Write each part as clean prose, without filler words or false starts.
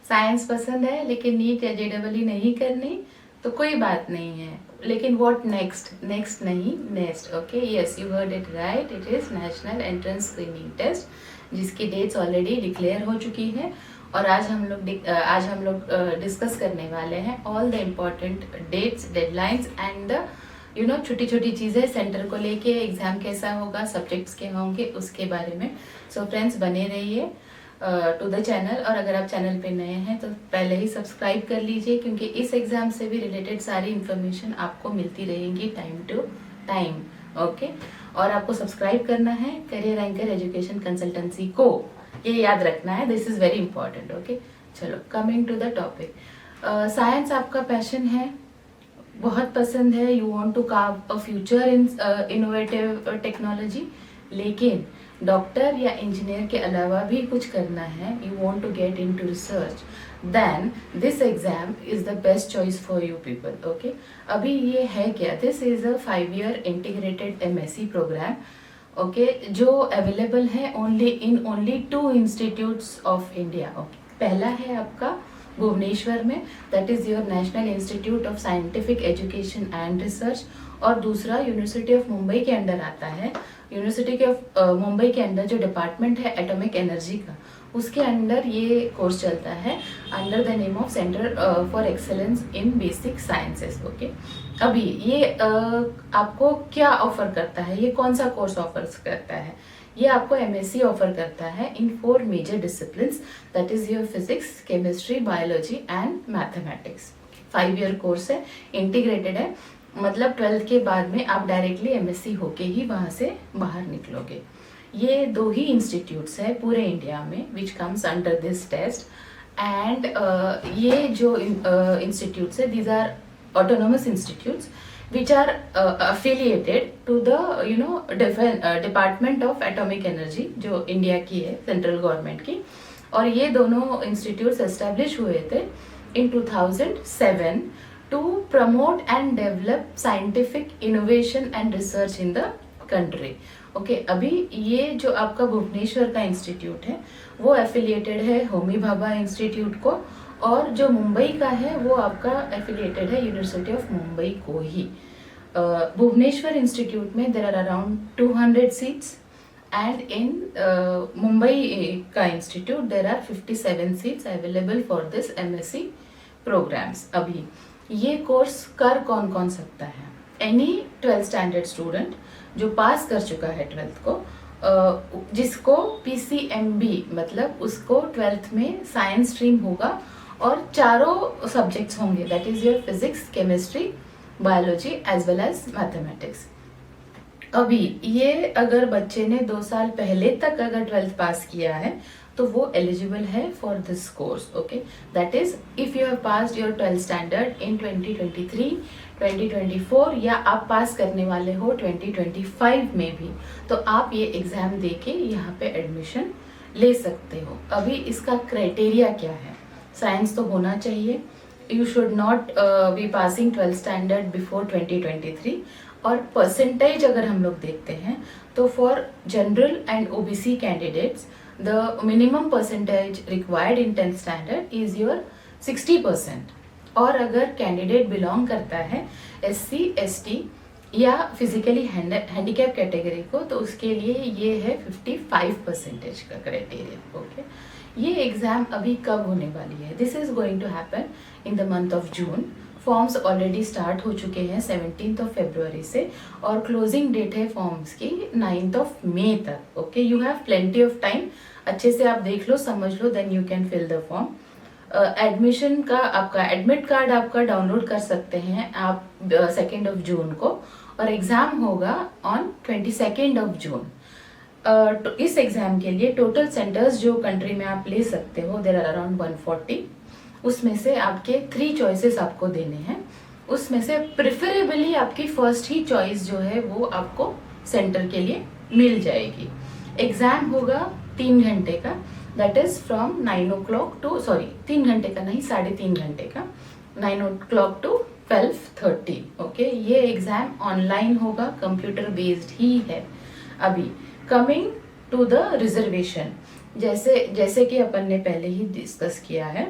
Science पसंद है लेकिन नीट या जेडबल नहीं करनी तो कोई बात नहीं है, लेकिन व्हाट नेक्स्ट, नेक्स्ट नहीं next. Okay, yes you heard it right, it is national entrance screening test जिसकी डेट्स ऑलरेडी डिक्लेयर हो चुकी है। और आज हम लोग डिस्कस करने वाले हैं all the important dates, deadlines and the छोटी छोटी चीज़ें सेंटर को लेके, एग्जाम कैसा होगा, सब्जेक्ट्स के होंगे, उसके बारे में। सो फ्रेंड्स बने रहिए टू द चैनल। और अगर आप चैनल पे नए हैं तो पहले ही सब्सक्राइब कर लीजिए, क्योंकि इस एग्जाम से भी रिलेटेड सारी इन्फॉर्मेशन आपको मिलती रहेंगी टाइम टू टाइम। ओके, और आपको सब्सक्राइब करना है करियर एंकर एजुकेशन कंसल्टेंसी को, ये याद रखना है, this is very important. Okay, चलो coming to the topic. Science आपका पैशन है, बहुत पसंद है, you want to carve a future in innovative technology, लेकिन डॉक्टर या इंजीनियर के अलावा भी कुछ करना है, you want to get into research, then this exam is the best choice for you people. Okay, अभी ये है क्या, this is a 5-year integrated MSc programme. Okay, जो अवेलेबल है only 2 institutes of India. Okay, पहला है आपका भुवनेश्वर में, that is your national institute of scientific education and research, और दूसरा यूनिवर्सिटी ऑफ मुंबई के अंडर आता है। यूनिवर्सिटी ऑफ मुंबई के अंदर जो डिपार्टमेंट है एटॉमिक एनर्जी का, उसके अंडर ये कोर्स चलता है under the name of centre for excellence in basic sciences. Okay, अभी ये आपको क्या ऑफर करता है, ये कौन सा कोर्स ऑफर करता है, ये आपको MSc ऑफर करता है in 4 major disciplines, that is your physics, chemistry, biology and mathematics. 5-year course है, इंटीग्रेटेड है, मतलब 12th के बाद में आप डायरेक्टली MSc होके ही वहाँ से बाहर निकलोगे। ये 2 ही इंस्टीट्यूट्स है पूरे इंडिया में which comes under this test, and ये जो इंस्टीट्यूट्स है, these are autonomous institutes which are affiliated to the department of atomic energy जो इंडिया की है, सेंट्रल गवर्नमेंट की। और ये दोनों इंस्टीट्यूट्स एस्टेब्लिश हुए थे in 2007 to promote and develop scientific innovation and research in the country. Okay, अभी ये जो आपका भुवनेश्वर का इंस्टीट्यूट है वो एफिलिएटेड है होमी भाभा इंस्टीट्यूट को, और जो मुंबई का है वो आपका एफिलिएटेड है यूनिवर्सिटी ऑफ मुंबई को ही। भुवनेश्वर इंस्टीट्यूट में there are around 200 seats, and in Mumbai का institute there are 57 seats available for this MSc programmes. अभी ये कोर्स कर कौन कौन सकता है, एनी 12th स्टैंडर्ड स्टूडेंट जो पास कर चुका है 12th को, जिसको PCMB मतलब उसको 12th में साइंस स्ट्रीम होगा और चारों सब्जेक्ट्स होंगे, that is your physics, chemistry, biology as well as mathematics. अभी ये अगर बच्चे ने 2 साल पहले तक अगर 12th पास किया है तो वो एलिजिबल है for this course. Okay, that is if you have passed your 12th standard in 2023, 2024, या आप पास करने वाले हो 2025 में भी, तो आप ये एग्जाम देके यहाँ पे एडमिशन ले सकते हो। अभी इसका क्राइटेरिया क्या है, साइंस तो होना चाहिए, you should not be passing 12th standard before 2023, और परसेंटेज अगर हम लोग देखते हैं तो for general and OBC candidates the minimum percentage required in 10th standard is your 60%, और अगर कैंडिडेट बिलोंग करता है SC, ST या फिजिकली हैंडीकैप कैटेगरी को, तो उसके लिए ये है 55% का क्राइटेरिया। ओके, ये एग्जाम अभी कब होने वाली है, this is going to happen in the month of June. Forms already start हो चुके हैं 17th ऑफ February से, और क्लोजिंग डेट है फॉर्म्स की 9th ऑफ May तक। Okay, you have plenty of time, अच्छे से आप देख लो, समझ लो, then you can fill the form. Admission का आपका एडमिट कार्ड आपका डाउनलोड कर सकते हैं आप 2nd ऑफ जून को, और एग्जाम होगा ऑन 22nd ऑफ जून। तो इस एग्जाम के लिए टोटल सेंटर्स जो कंट्री में आप ले सकते हो देर आर अराउंड 140, उसमें से आपके 3 चॉइसेस आपको देने हैं, उसमें से प्रेफरेबली आपकी फर्स्ट ही चॉइस जो है वो आपको सेंटर के लिए मिल जाएगी। एग्जाम होगा 3 घंटे का, that is from 9 o'clock to 3 घंटे का नहीं, 3.5 घंटे का, 9 o'clock टू 12:30। ओके, ये एग्जाम ऑनलाइन होगा, कंप्यूटर बेस्ड ही है। अभी कमिंग टू द रिजर्वेशन, जैसे कि अपन ने पहले ही डिस्कस किया है,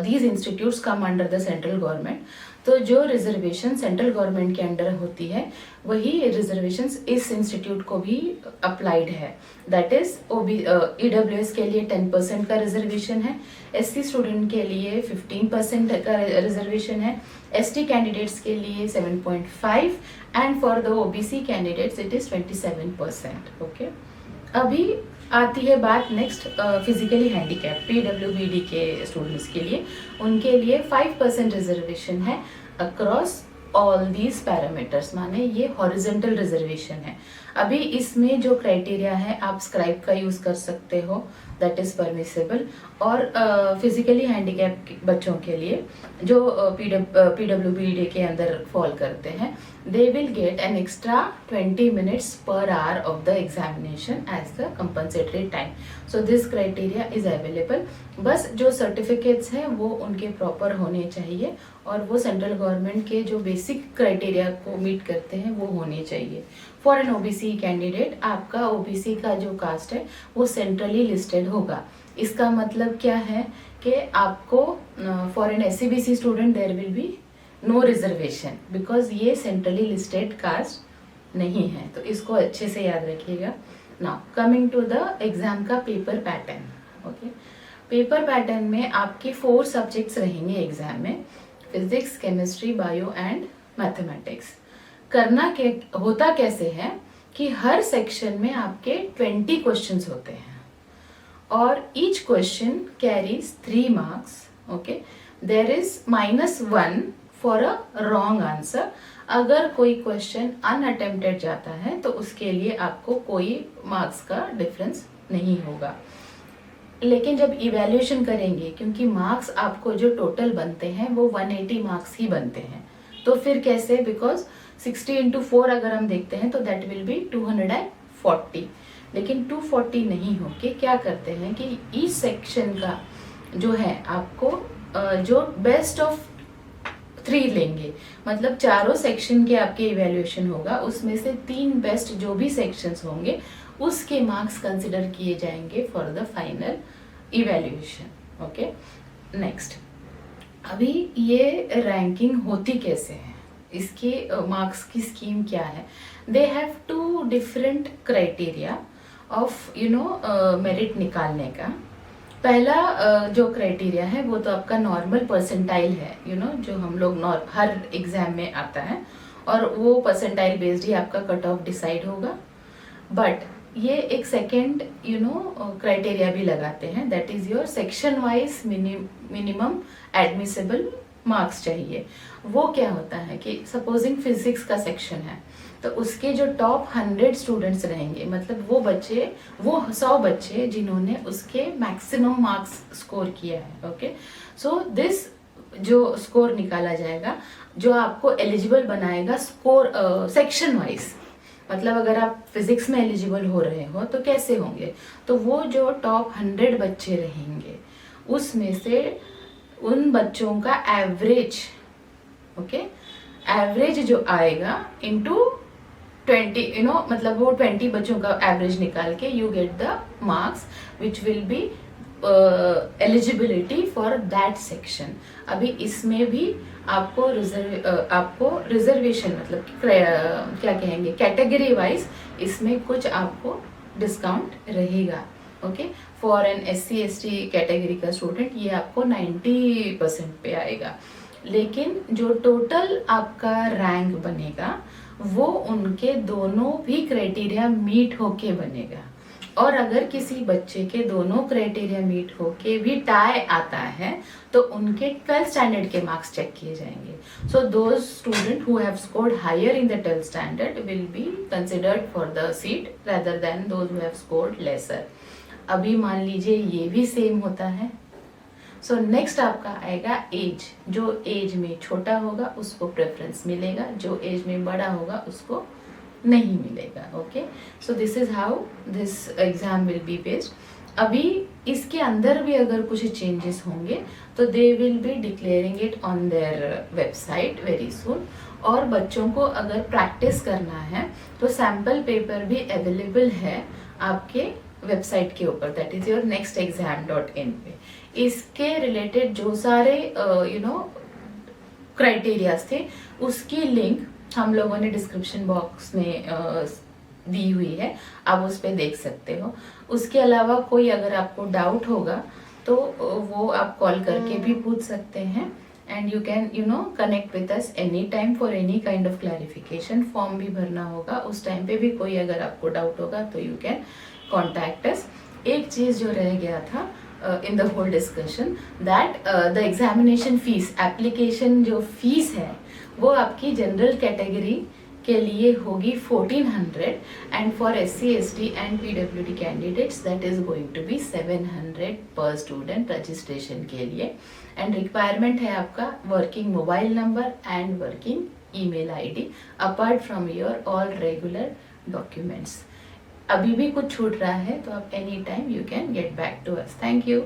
these institutes come under the central government. तो जो रिजर्वेशन सेंट्रल गवर्नमेंट के अंडर होती है वही रिजर्वेशंस इस इंस्टीट्यूट को भी अप्लाइड है. दैट इज EWS के लिए 10% का रिजर्वेशन है, SC स्टूडेंट के लिए 15% का रिजर्वेशन है, ST कैंडिडेट्स के लिए 7.5 and for the OBC candidates it is 27%. Okay, अभी आती है बात नेक्स्ट फिजिकली हैंडीकैप PWBD के स्टूडेंट्स के लिए. उनके लिए 5% रिजर्वेशन है अक्रॉस ऑल दीज पैरामीटर्स, माने ये हॉरिजेंटल रिजर्वेशन है. अभी इसमें जो क्राइटेरिया है आप स्क्राइब का यूज कर सकते हो, दैट इज परमिसेबल. और फिजिकली हैंडीकैप बच्चों के लिए जो PWBD के अंदर फॉल करते हैं, they will get an extra 20 minutes per hour of the examination as the compensatory time. So this criteria is available. बस जो सर्टिफिकेट्स हैं वो उनके प्रॉपर होने चाहिए और वो सेंट्रल गवर्नमेंट के जो बेसिक क्राइटेरिया को मीट करते हैं वो होने चाहिए. फॉर एन OBC कैंडिडेट आपका OBC का जो कास्ट है वो सेंट्रली लिस्टेड होगा. इसका मतलब क्या है कि आपको for an SCBC student there will be no reservation because ये सेंट्रली लिस्टेड कास्ट नहीं है. तो इसको अच्छे से याद रखिएगा. Now coming to the exam का paper pattern. Okay, paper pattern में आपके 4 सब्जेक्ट्स रहेंगे एग्जाम में, physics, chemistry, bio and mathematics. करना के होता कैसे है कि हर सेक्शन में आपके 20 क्वेश्चंस होते हैं और each question carries 3 marks. Okay, there is -1 for a wrong answer. अगर कोई क्वेश्चन अनअटेम्प्टेड जाता है तो उसके लिए आपको कोई मार्क्स का डिफरेंस नहीं होगा. लेकिन जब इवैल्यूएशन करेंगे, क्योंकि मार्क्स आपको जो टोटल बनते हैं वो 180 मार्क्स ही बनते हैं, तो फिर कैसे, बिकॉज 60 into 4 अगर हम देखते हैं तो दैट विल बी 240. लेकिन 240 नहीं हो के क्या करते हैं कि ईच सेक्शन का जो है आपको जो बेस्ट ऑफ 3 लेंगे, मतलब चारों सेक्शन के आपके इवैल्यूएशन होगा, उसमें से 3 बेस्ट जो भी सेक्शंस होंगे उसके मार्क्स कंसिडर किए जाएंगे for the final evaluation. Okay, next, अभी ये रैंकिंग होती कैसे है, इसके मार्क्स की स्कीम क्या है. They have 2 different criteria of merit निकालने का. पहला जो क्राइटेरिया है वो तो आपका नॉर्मल परसेंटाइल है, जो हम लोग हर एग्जाम में आता है, और वो परसेंटाइल बेस्ड ही आपका कट ऑफ डिसाइड होगा. बट ये एक सेकेंड क्राइटेरिया भी लगाते हैं, that is your section wise minimum admissible marks चाहिए. वो क्या होता है कि सपोजिंग फिजिक्स का सेक्शन है तो उसके जो टॉप 100 स्टूडेंट्स रहेंगे, मतलब वो 100 बच्चे जिन्होंने उसके मैक्सिमम मार्क्स स्कोर किया है. ओके, सो दिस जो स्कोर निकाला जाएगा जो आपको एलिजिबल बनाएगा स्कोर सेक्शन वाइज. मतलब अगर आप फिजिक्स में एलिजिबल हो रहे हो तो कैसे होंगे, तो वो जो टॉप 100 बच्चे रहेंगे उसमें से उन बच्चों का एवरेज, ओके, एवरेज जो आएगा इनटू 20, मतलब वो 20 बच्चों का एवरेज निकाल के you get the marks which will be eligibility for that section. अभी इसमें भी आपको रिजर्वेशन मतलब क्या कहेंगे, कैटेगरी वाइज इसमें कुछ आपको डिस्काउंट रहेगा. Okay, for an SC ST category का स्टूडेंट ये आपको 90% पे आएगा. लेकिन जो टोटल आपका रैंक बनेगा वो उनके दोनों भी क्राइटेरिया मीट होके बनेगा. और अगर किसी बच्चे के दोनों क्राइटेरिया मीट होके भी टाई आता है तो उनके 12th स्टैंडर्ड के मार्क्स चेक किए जाएंगे. So those student who have scored higher in the 12th standard will be considered for the seat rather than those who have scored lesser. अभी मान लीजिए ये भी सेम होता है. सो नेक्स्ट आपका आएगा एज. जो एज में छोटा होगा उसको प्रेफरेंस मिलेगा, जो एज में बड़ा होगा उसको नहीं मिलेगा. Okay, so this is how this exam will be based. अभी इसके अंदर भी अगर कुछ चेंजेस होंगे तो they will be declaring it on their website very soon. और बच्चों को अगर प्रैक्टिस करना है तो सैम्पल पेपर भी अवेलेबल है आपके वेबसाइट के ऊपर, दैट इज योर nextexam.in पे. इसके रिलेटेड जो सारे क्राइटेरियाज थे उसकी लिंक हम लोगों ने डिस्क्रिप्शन बॉक्स में दी हुई है, आप उस पर देख सकते हो। उसके अलावा कोई अगर आपको डाउट होगा तो वो आप कॉल करके भी पूछ सकते हैं, and you can connect with us any time for any kind of clarification. Form भी भरना होगा, उस टाइम पे भी कोई अगर आपको डाउट होगा तो यू कैन कॉन्टैक्ट अस। एक चीज जो रह गया था in the whole discussion that the examination fees, application जो फीस है वो आपकी जनरल कैटेगरी के लिए होगी 1400 and for SC ST and PWD candidates that is going to be 700 per student registration के लिए। एंड रिक्वायरमेंट है आपका working mobile number and working email ID apart from your all regular documents. अभी भी कुछ छूट रहा है तो आप any time you can get back to us. Thank you.